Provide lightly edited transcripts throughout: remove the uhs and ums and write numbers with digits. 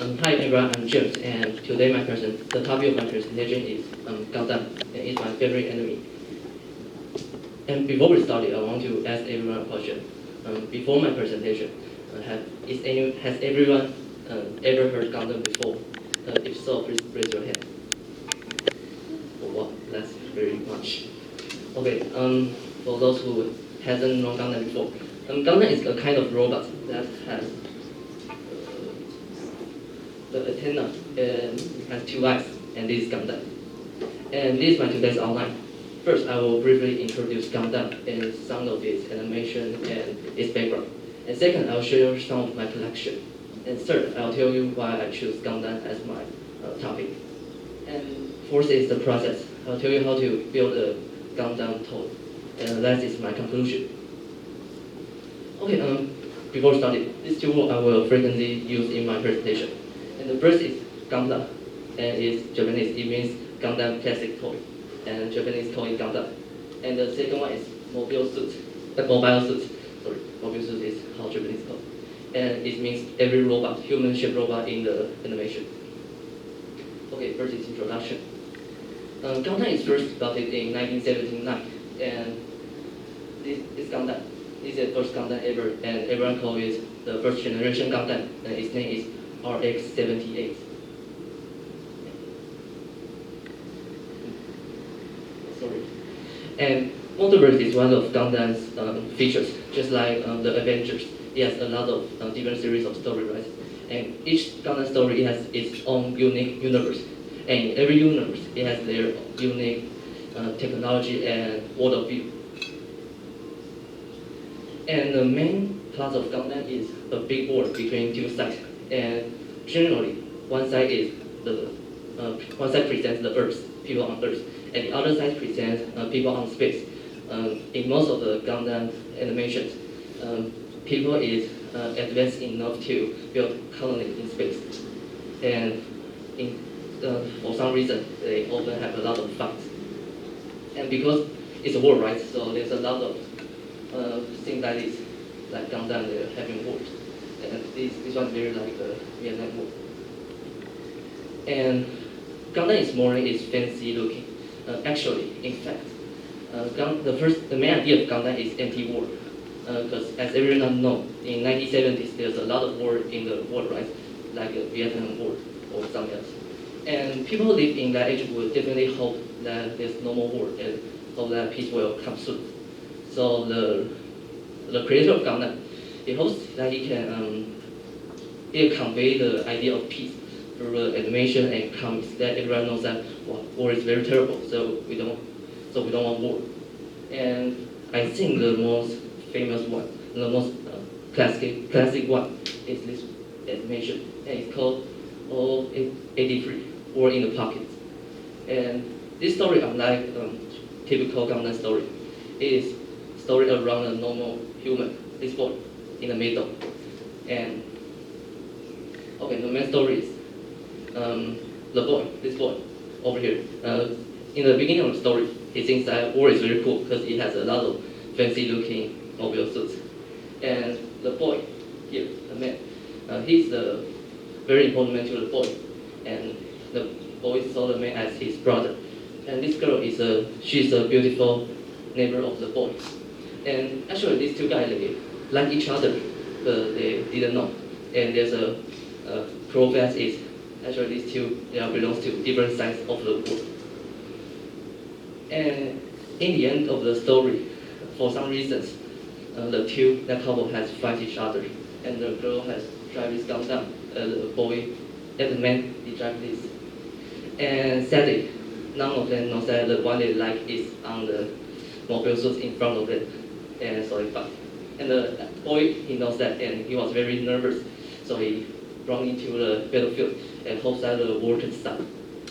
Hi everyone, I'm James, and today the topic of my presentation is Gundam, and it's my favorite enemy. And before we start, I want to ask everyone a question. Before my presentation, has everyone ever heard Gundam before? If so, please raise your hand. Oh, wow, that's very much. Okay, for those who hasn't known Gundam before, Gundam is a kind of robot that has the antenna and has two eyes, and this is Gundam. And this is my today's outline. First, I will briefly introduce Gundam and some of its animation and its background. And second, I'll share some of my collection. And third, I'll tell you why I choose Gundam as my topic. And fourth is the process. I'll tell you how to build a Gundam toy. And that is my conclusion. Okay, before starting, these two words I will frequently use in my presentation. And the first is Gundam, and it's Japanese. It means Gundam classic toy, and Japanese call it Gundam. And the second one is mobile suit. Mobile suit. Sorry, mobile suit is how Japanese call it. And it means every robot, human-shaped robot in the animation. Okay, first is introduction. Gundam is first started in 1979, and this Gundam is the first Gundam ever, and everyone calls it the first generation Gundam, and its name is RX-78. Sorry. And Multiverse is one of Gundam's features, just like the Avengers. It has a lot of different series of stories, right? And each Gundam story has its own unique universe. And in every universe, it has their unique technology and world of view. And the main plot of Gundam is a big war between two sides. And generally, one side presents the Earth, people on Earth, and the other side presents people on space. In most of the Gundam animations, people is advanced enough to build colony in space, and for some reason they often have a lot of fights. And because it's a war, right? So there's a lot of things like Gundam, they're having wars. And this one very like the Vietnam War. And Gundam is more is fancy looking. Actually, in fact, the main idea of Gundam is anti-war. Because as everyone knows, in 1970s there's a lot of war in the world, right? Like the Vietnam War or something else. And people who live in that age would definitely hope that there's no more war and hope that peace will come soon. So the creator of Gundam, he hopes that he can convey the idea of peace through animation and comics. That everyone knows that war is very terrible, so we don't want war. And I think the most famous one, the most classic one, is this animation, and it's called O83, War in the Pockets. And this story, unlike typical Gundam story, is story around a normal human, this boy, in the middle. And okay, the main story is this boy over here. In the beginning of the story, he thinks that war is very cool because it has a lot of fancy looking mobile suits. And the boy here, the man, he's the very important man to the boy. And the boy saw the man as his brother. And this girl she's a beautiful neighbor of the boy. And actually, these two guys, they like each other, but they didn't know. And there's a cruel fact is actually these two belongs to different sides of the world. And in the end of the story, for some reasons, that couple has fight each other, and the girl has drive this Gundam, the boy, and the man he drive this. And sadly, none of them knows that the one they like is on the mobile suit in front of them, and so they fight. And the boy, he knows that, and he was very nervous, so he run into the battlefield and hopes that the war can stop.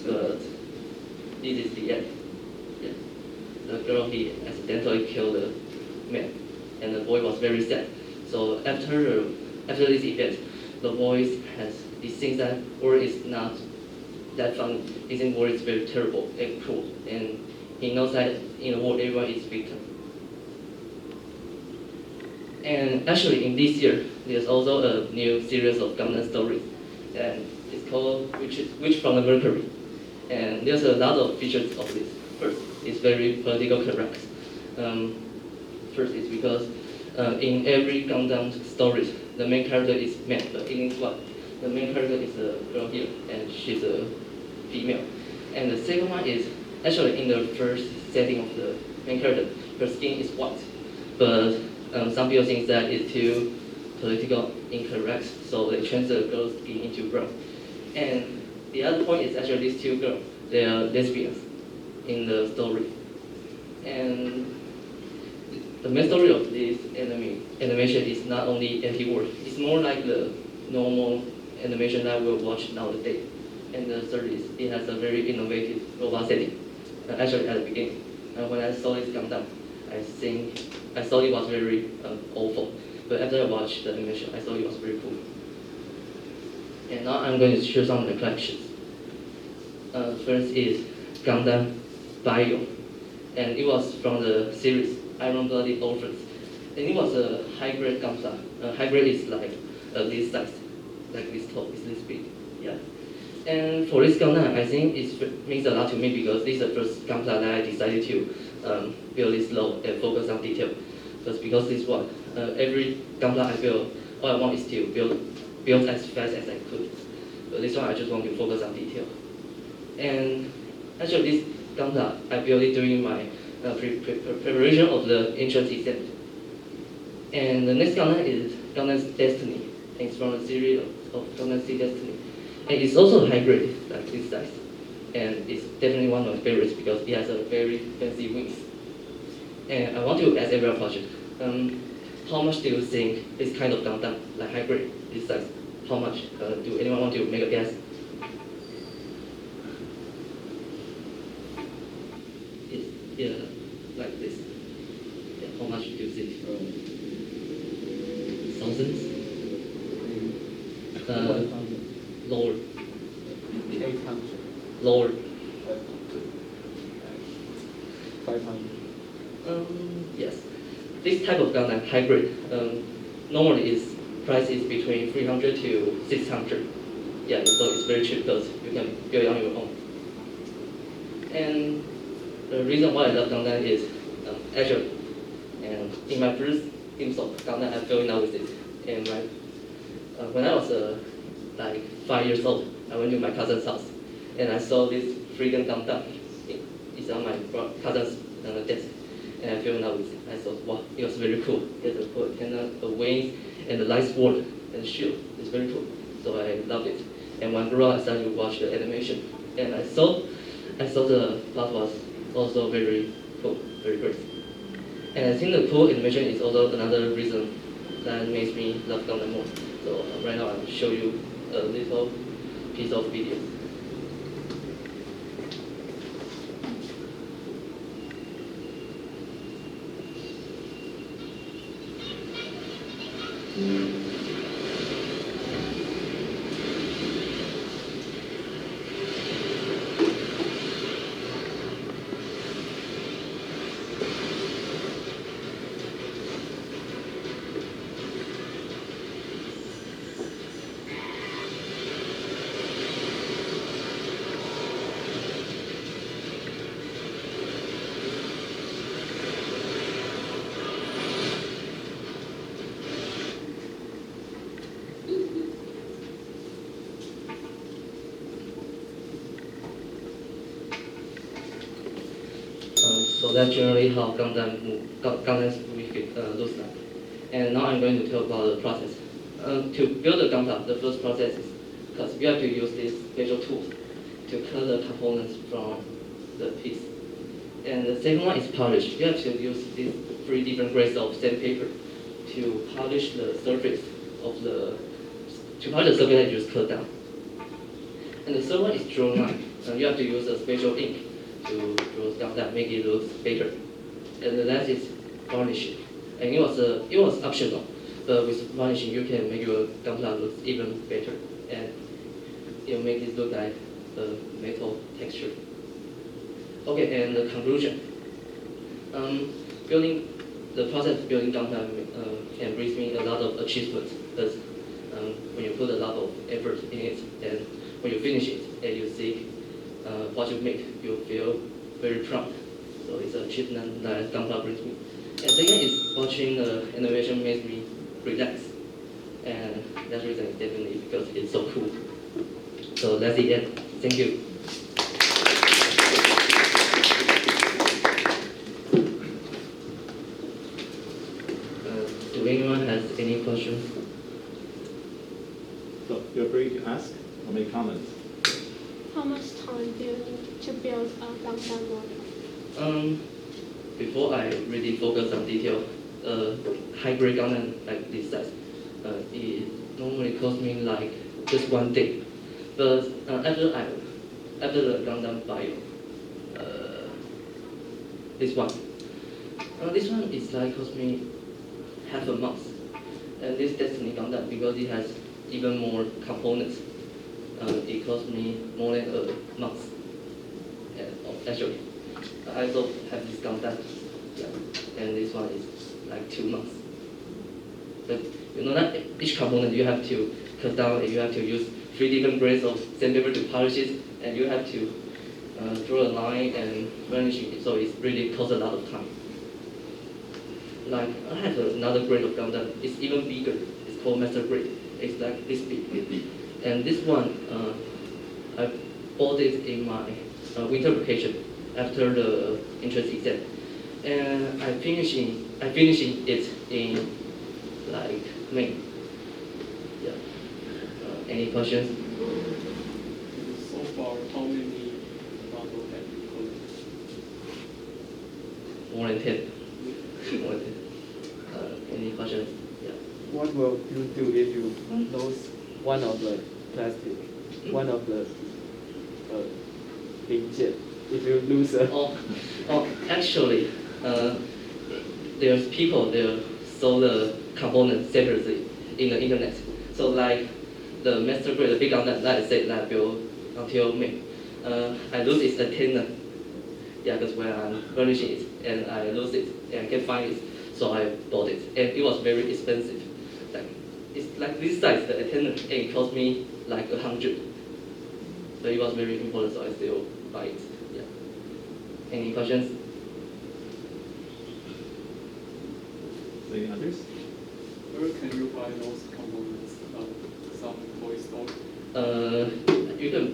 But this is the end. Yeah. The girl, he accidentally killed the man, and the boy was very sad. So after this event, the boy he thinks that war is not that fun. He thinks war is very terrible and cruel, and he knows that in the war everyone is victim. And actually, in this year, there's also a new series of Gundam stories, and called Which from the Mercury. And there's a lot of features of this. First, it's very political correct. First is because in every Gundam story, the main character is man, but in this one, the main character is a girl here, and she's a female. And the second one is actually in the first setting of the main character, her skin is white, but some people think that it's too political incorrect, so they change the girl's skin into brown. And the other point is actually these two girls, they are lesbians in the story. And the main story of this animation is not only anti-war, it's more like the normal animation that we'll watch nowadays. And the third is it has a very innovative robot setting. Actually, at the beginning, when I saw this Gundam, I thought it was very awful. But after I watched the animation, I thought it was very cool. And now I'm going to show some of the collections. First is Gundam Bio, and it was from the series Iron-Blooded Orphans. And it was a high-grade Gundam. High-grade is like this size, like this tall, it's this big. Yeah. And for this Gundam, I think it means a lot to me because this is the first Gundam that I decided to build this low and focus on detail. Because this one, every Gundam I build, all I want is to build as fast as I could. But this one, I just want to focus on detail. And actually, this Gundam, I built it during my preparation of the entrance exam. And the next Gundam is Gundam's Destiny. And it's from a series of Gundam Seed Destiny. And it's also high grade, like this size. And it's definitely one of my favorites because it has a very fancy wings. And I want to ask everyone a question. How much do you think this kind of Gundam, like high grade, this size, how much? Do anyone want to make a guess? It's like this. Yeah, how much do you think? Thousands? Lower. 800. Lower. 500. Yes. This type of Gundam hybrid normally price is between 300 to 600. Yeah, so it's very cheap because you can build it on your own. And the reason why I love Gundam is actually, and in my first glimpse of Gundam, I fell in love with it. And when I was like 5 years old, I went to my cousin's house, and I saw this Freedom Gundam. It's on my cousin's desk, and I fell in love with it. I thought, wow, it was very cool. It has a cool antenna, the wings, and the light sword and the shield. It's very cool. So I loved it. And when I grew up, I started to watch the animation, and I saw the plot was also very cool, very great. And I think the cool animation is also another reason that makes me love Gundam more. So right now I'll show you a little piece of video. So that's generally how Gundam's movie looks like. And now I'm going to talk about the process. To build a Gundam, the first process is because you have to use these special tools to cut the components from the piece. And the second one is polish. You have to use these 3 different grades of sandpaper to polish the surface that you just cut down. And the third one is draw line. You have to use a special ink to draw stuff that make it look better. And the last is varnishing. And it was optional, but with varnishing you can make your Gundam look even better, and it'll make it look like a metal texture. Okay, and the conclusion. The process of building Gundam can bring me a lot of achievements because when you put a lot of effort in it, and when you finish it and you see what you make, you feel very proud. So it's an achievement that Gunpla brings me. And second is watching the animation makes me relax. And that reason is definitely because it's so cool. So that's the end. Thank you. Do anyone has any questions? So feel free to ask or make comments. How much time do you need to build a Gundam model? Before I really focus on detail, hybrid Gundam like this size, it normally costs me like just 1 day. But after the Gundam bio, this one is like cost me half a month. And this Destiny Gundam, because it has even more components, it cost me more than a month. Actually, I also have this Gundam, yeah, and this one is like 2 months. But you know that each component you have to cut down, and you have to use 3 different grades of sandpaper to polish it, and you have to draw a line and varnish it. So it really costs a lot of time. Like I have another grade of Gundam. It's even bigger. It's called Master Grade. It's like this big. And this one, I bought it in my winter vacation after the entrance exam, and I finishing it in like May. Yeah. Any questions? So far, how many models have you coded? More than 10. More than 10. Any questions? Yeah. What will you do if you lose one of the plastic, one of the 零件? If you lose a Actually, there's people that sell the components separately in the internet. So like the master grade, the big Gundam that I said that built until May, I lose its antenna. Yeah, because when I'm furnishing it and I lose it and I can't find it, so I bought it, and it was very expensive. Like it's like this size, the antenna, and it cost me like 100. So it was very important, so I still buy it. Yeah. Any questions? Any others? where can you buy those components? Some toy store? You can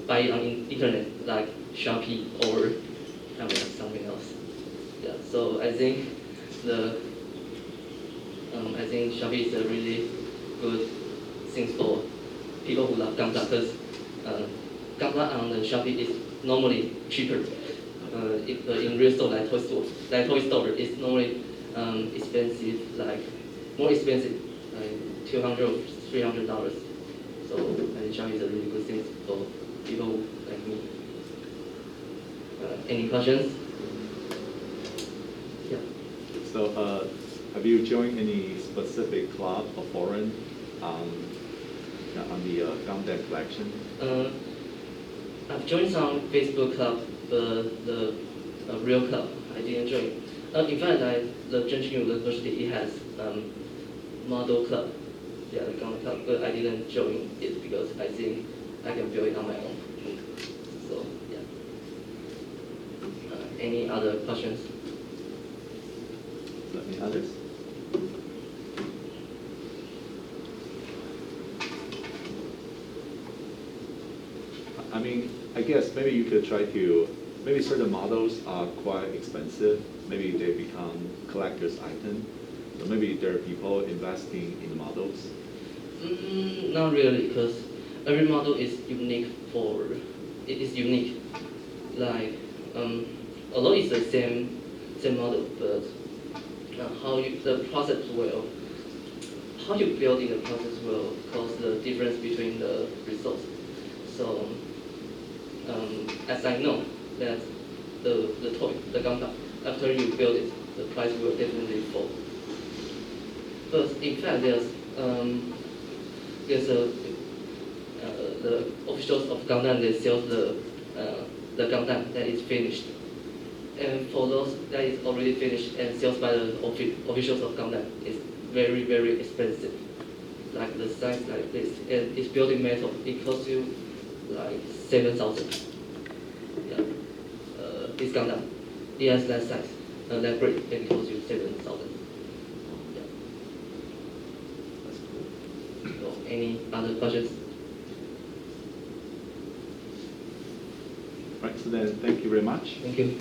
buy it on internet like Shopee or something else. Yeah. So I think Shopee is a really good thing for people who love Gunpla, because Gunpla on the Shopee is normally cheaper. In real store like toy store is normally expensive, like more expensive, like $200 or $300. So I think Shopee is a really good thing for people like me. Any questions? Yeah. So have you joined any specific club or forum on the Gundam collection? I've joined some Facebook club, but the real club I didn't join. In fact, the Zhenjiang University it has model club, yeah, the Gundam club, but I didn't join it because I think I can build it on my own. So yeah. Any other questions? Any others? I mean, I guess maybe you could try to, maybe certain models are quite expensive. Maybe they become collector's item. So maybe there are people investing in models. Not really, because every model is unique it is unique. Like, although it's the same model, but how you build in the process will cause the difference between the results. So, as I know that the toy, the Gundam, after you build it, the price will definitely fall. But in fact, there's the officials of Gundam, they sell the Gundam that is finished. And for those that is already finished and sold by the officials of Gundam, it's very, very expensive. like the size like this, and it's built in metal. It costs you like 7,000. Yeah. It's Gundam. It has that size, that brick, and it costs you 7,000. Yeah. That's cool. So any other questions? Right, so then thank you very much. Thank you.